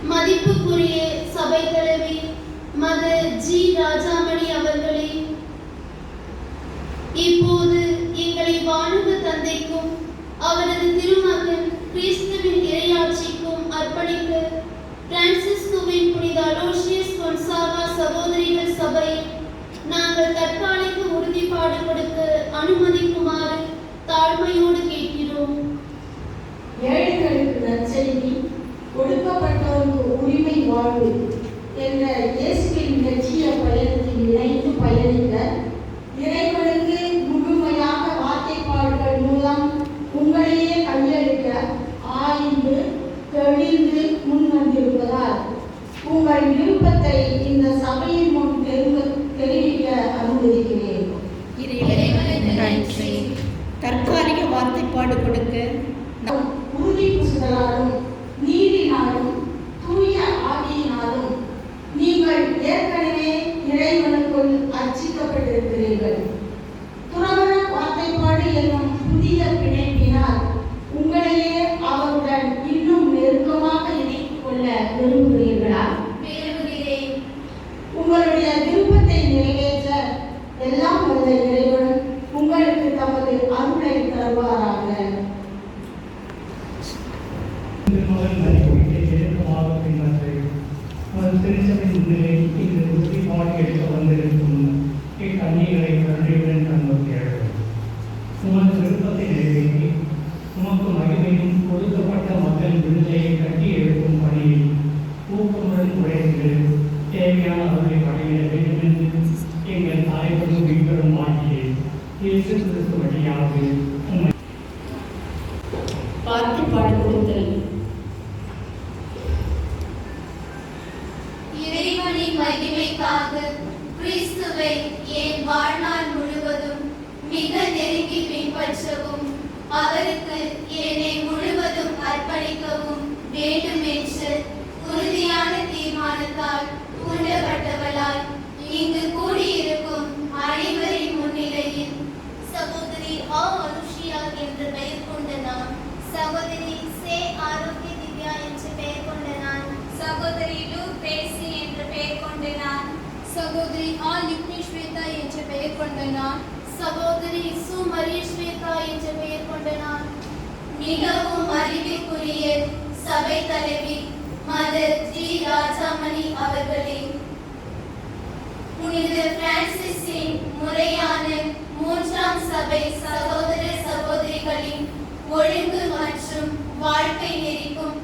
மதிப்புக்குரிய சபை தலைவி மதர் ஜி ராஜாமணி அவர்களே, இப்போது எங்களை வாழுக தந்தைக்கும் அவரது திருமகன் கிறிஸ்துவின் இறையாட்சிக்கும் அர்ப்பணிக்க பிரான்சிஸ்கோவின் புனித அலோசியஸ் கொன்சாகா சகோதரிகள் சபையில் நாங்கள் தற்காலிக உறுதிப்பாடு கொடுக்க அனுமதிக்குமாறு தாழ்மையோடு கேட்கிறோம். ஏழைகளுக்கு நற்செய்தி, ஒடுக்கப்பட்டோருக்கு உரிமை வாழ்வு என்ற இயேசுவின் லட்சிய பயணத்தில் இணைந்து பயணிக்க இறைவனுக்கு முழுமையாக வார்த்தைப்பாடுகள் மூலம் உங்களையே கையெழுக்க ஆய்ந்து தெளிந்து முன்வந்திருப்பதால் உங்கள் விருப்பத்தை இந்த சபையின் முன் தெரிவிக்க அனுமதிக்கிறேன். தற்காலிக வார்த்தைப்பாடு கொடுக்க உறுதி பூசுதலாலும் நீரினாலும் தூய ஆவியினாலும் நீங்கள் ஏற்கனவே இறைவனுக்குள் அர்ச்சிக்கப்பட்டிருக்கிறீர்கள். துறவற வார்த்தைப்பாடு என்னும் புதிய பிணைப்பினால் உங்களையே அவருடன் இன்னும் நெருக்கமாக இணைத்துக் கொள்ள விரும்புகிறீர்களா? உங்களுடைய விருப்பத்தை நிறைவேற்ற எல்லாம் வல்ல இறைவன் உங்களுக்கு தமது அருளை தருவாராக. திருச்சபையின் முன்னிலை இந்த உறுதிப்பாடு எடுக்க வந்திருக்கும் இக்கண்ணீரை கருணையுடன் கண்ணோக்கியார்கள். உமது விருப்பத்தை நிறைவேற்றி உமக்கு மகிமையும் கொடுக்கப்பட்ட மக்கள் விடுதலையை கட்டி எழுப்பும் பணியில் ஊக்கமுடன் உழைத்து தேவையான அவர்களை வழங்கிட வேண்டும் என்று எங்கள் தலைவரும் மீட்பரும் ஆகிய இயேசு கிறிஸ்து வழியாக வார்த்தைப்பாடு கொடுத்தல். இறைவனின் மகிமைக்காக கிறிஸ்துவை என் வாழ்நாள் முழுவதும் மிக நெருங்கி பின்பற்றவும் அவருக்கு என்னை முழுவதும் அர்ப்பணிக்கவும் வேண்டும் என்ற உறுதியான தீர்மானத்தால் தூண்டப்பட்டவளாய் இங்கு கூடியிருக்கும் அனைவரின் முன்னிலையில் சகோதரி அனுஷியா என்று பெயர் கொண்ட நான், சகோதரி சே ஆரோக்கிய திவ்யா என்று பெயர் கொண்ட நான், சகோதரி லூ பேசி என்று பெயர் கொண்ட நான், சகோதரி லிப்னி ஸ்வேதா என்று பெயர் கொண்ட நான், சகோதரி சு மரிய ஸ்வேதா என்று பெயர் கொண்ட நான், மிகவும் அறிவிக்குரிய சபை தலைவி மதர் ஜி ராஜாமணி அவர்களே, முறையான மூன்றாம் சபை சகோதர சகோதரிகளின் ஒழுங்கு மற்றும் வாழ்க்கை நெறிக்கும்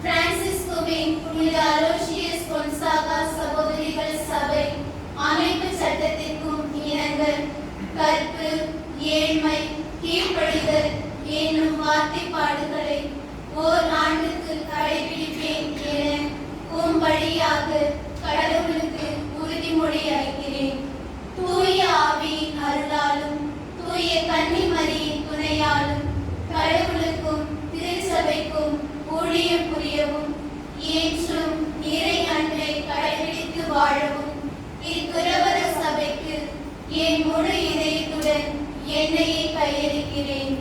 பிரான்சிஸ்கோவின் புனித அலோசியஸ் கொன்சாகா சகோதரிகள் சபை அமைப்பு சட்டத்திற்கும் இணங்க கற்பு, ஏழ்மை, கீழ்ப்படிதல் என்னும் வார்த்தைப்பாடுகளை ஓர் ஆண்டுக்கு கடைபிடிப்பேன் என உம் வழியாக கடவுளுக்கு உறுதிமொழி அளிக்கிறேன். தூய ஆவியின் அருளாலும் தூய கன்னிமரியின் துணையாலும் கடவுளுக்கும் திருச்சபைக்கும் ஊழியம் புரியவும் ஏற்றும் இறை அன்பை கடைபிடித்து வாழவும் இத்துறவர சபைக்கு என் முழு இதயத்துடன் என்னையே கையளிக்கிறேன்.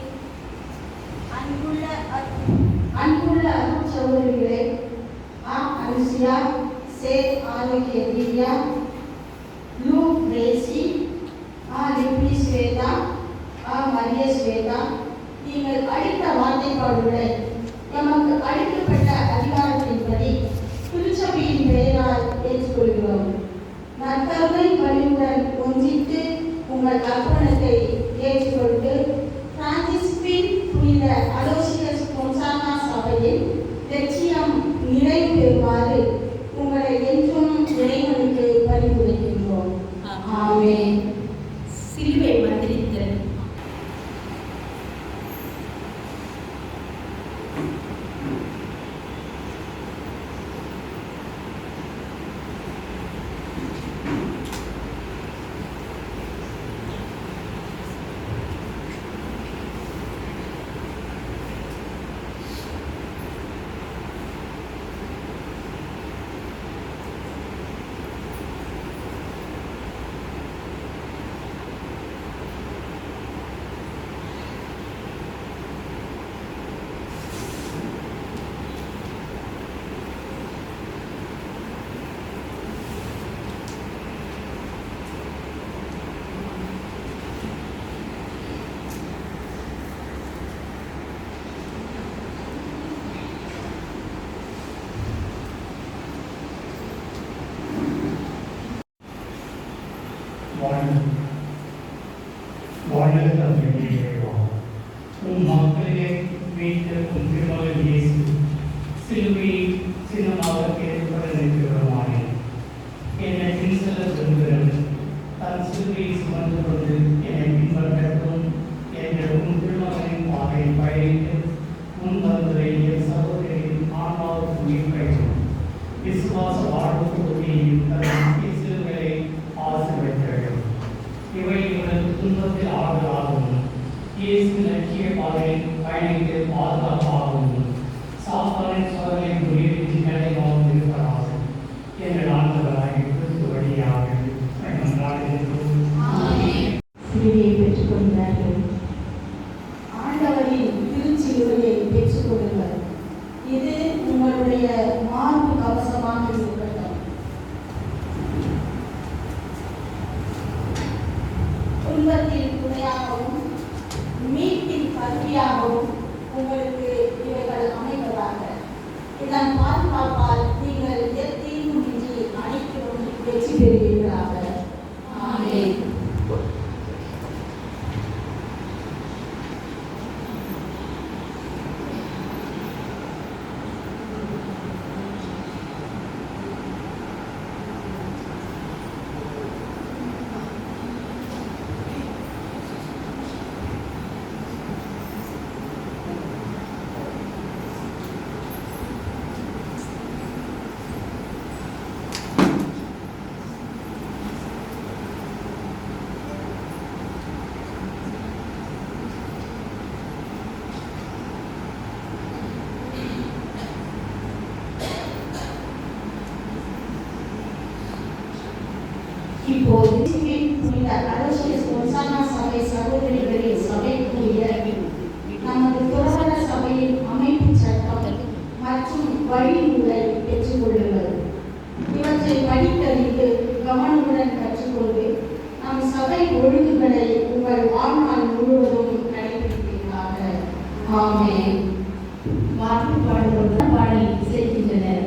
அன்புள்ள சகோதரிகளே, அனுசியா, சே ஆரோக்கிய திவ்யா, லூ ரேசி, லிப்ரி ஸ்வேதா, மரிய ஸ்வேதா, நீங்கள் அளித்த வார்த்தைப்பாடுகளை நமக்கு அளிக்கப்பட்ட அதிகாரத்தின்படி திருச்சபையின் பெயரால் ஏற்றுக்கொள்கிறோம். நற்கருணை வழியுடன் ஒன்றித்து உங்கள் அர்ப்பணத்தை ஏற்றுக்கொண்டு பிரான்சிஸ்பின் புனித அலோசியஸ் கொன்சாகா சபையில் லட்சியம் நிறைவு பெறுமாறு உங்களை என்றும் இறைவனுக்கு பரிந்துரைக்கின்றோம். ஆமென். சிலுவை மந்திரித்தல். உம் மக்களை மீட்ட உம் திருமகன் இயேசு சிலுவையை சின்னமாக ஏற்பட நிற்கிறோமானே. என்னை பின்செல்ல விரும்புகிறது தன் சிலுவையை சுமந்து கொண்டு என்னை பின்பற்றட்டும் என்ற உம் திருமகனின் பாதை பயணித்து முன் வந்ததை என் சகோதரின் ஆன்மாவுக்கு உயிர் பெறும் விசுவாச வாழ்வுக்கு உதவியும் தன் சிலுவைகளை ஆசீர்வதிக்கிறது. இவை இவரது துன்பத்தில் ஆறுதலாகவும் இயேசு லட்சிய பாதையில் பயணித்து பாதுகாப்பாகவும் சாத்தானின் சோதனை முறியடித்து நிலையாகவும் இருப்பதாகும் எங்கள் ஆண்டவராய் கிறிஸ்து வழியாக சிலுவையை பெற்றுக்கொண்டார்கள். ஆண்டவரின் திருச்சிலுவையை பெற்றுக்கொள்ளுங்கள். இது உங்களுடைய மார்பு கவசமாக இருக்கட்டும். துன்பத்தில் துணையாகவும் மீட்பின் கருவியாகவும் உங்களுக்கு இவைகள் அமைவதாக. இதன் பாதுகாப்பால் நீங்கள் எத்தீங்குமின்றி அனைத்திலும் வெற்றி பெறுவீர்களாக. ஆமென். இப்போது புனித அலோசியஸ் கொன்சாகா சபை சகோதரிகளின் சபைக்குரிய நமது துறவற சபையின் அமைப்பு சட்டம் மற்றும் வழிமுறை பெற்றுக்கொள்ளுங்கள். இவற்றை படித்தறிந்து கவனமுடன் கற்றுக்கொண்டு நம் சபை ஒழுங்குகளை உங்கள் வாழ்நாள் முழுவதும் கடைபிடிப்பீர்களாக. ஆமென். வார்த்தைப்பாடுகளுடன் பாடல் இசைக்கின்றனர்.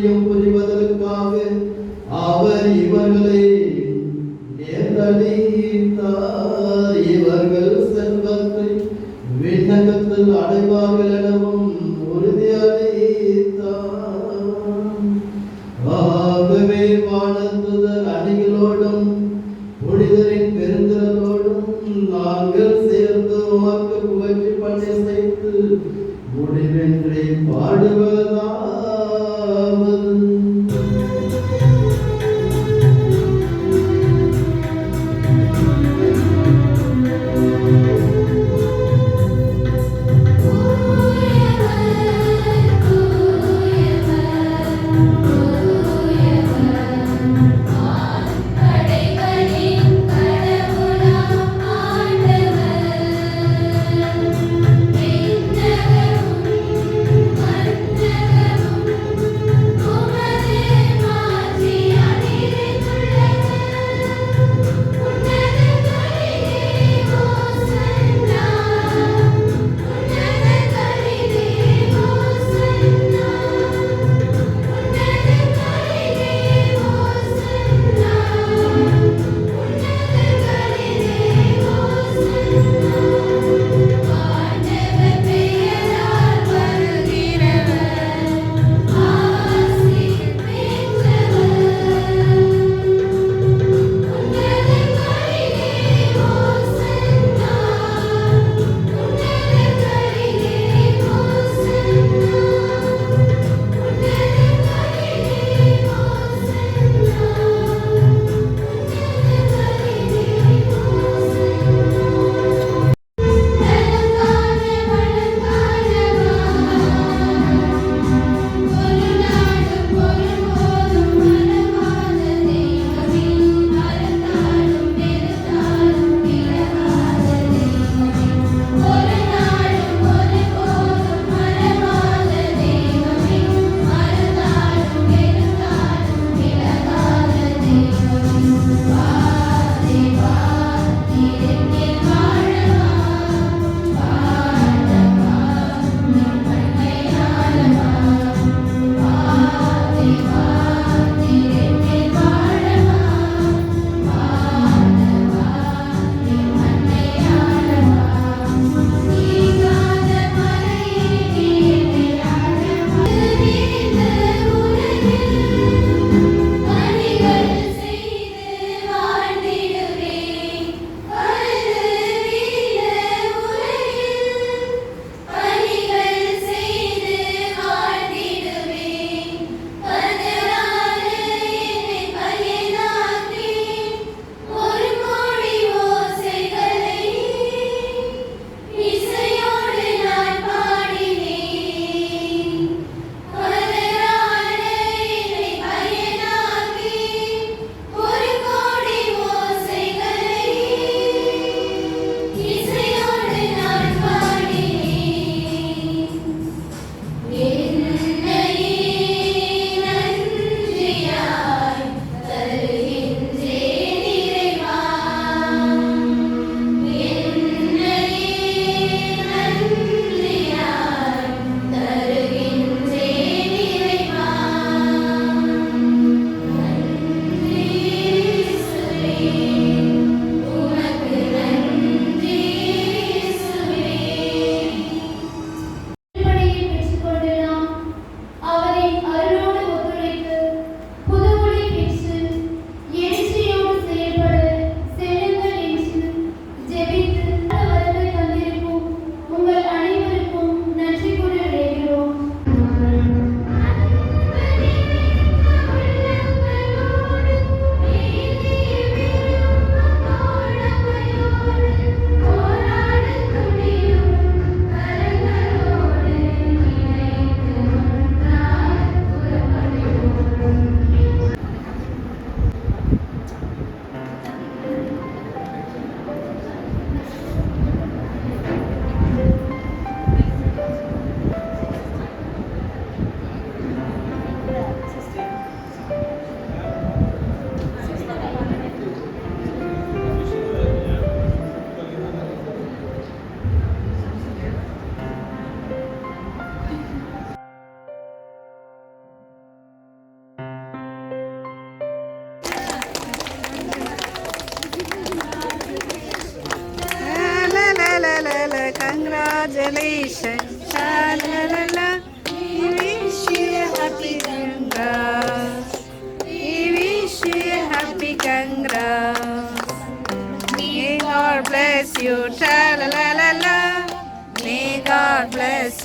ஊழியம் புரிவதற்காக அவர் இவர்களை நேர்ந்தளித்தார். இவர்கள் செல்வத்தை விண்ணகத்தில் அடைவார்கள் எனவும் உறுதியளித்தார். ஆகவே வானதூதர் அணிகளோடும் புனிதரின் பெருந்திரளோடும் நாங்கள் சேர்ந்து உமக்கு புகழ்ச்சி பண்ணி செய்து முடிவின்றி பாடுவதாவது.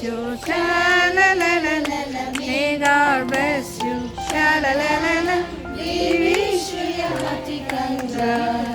you. Sha-la-la-la-la. May God bless you. Sha-la-la-la-la. We wish you a happy Chandra.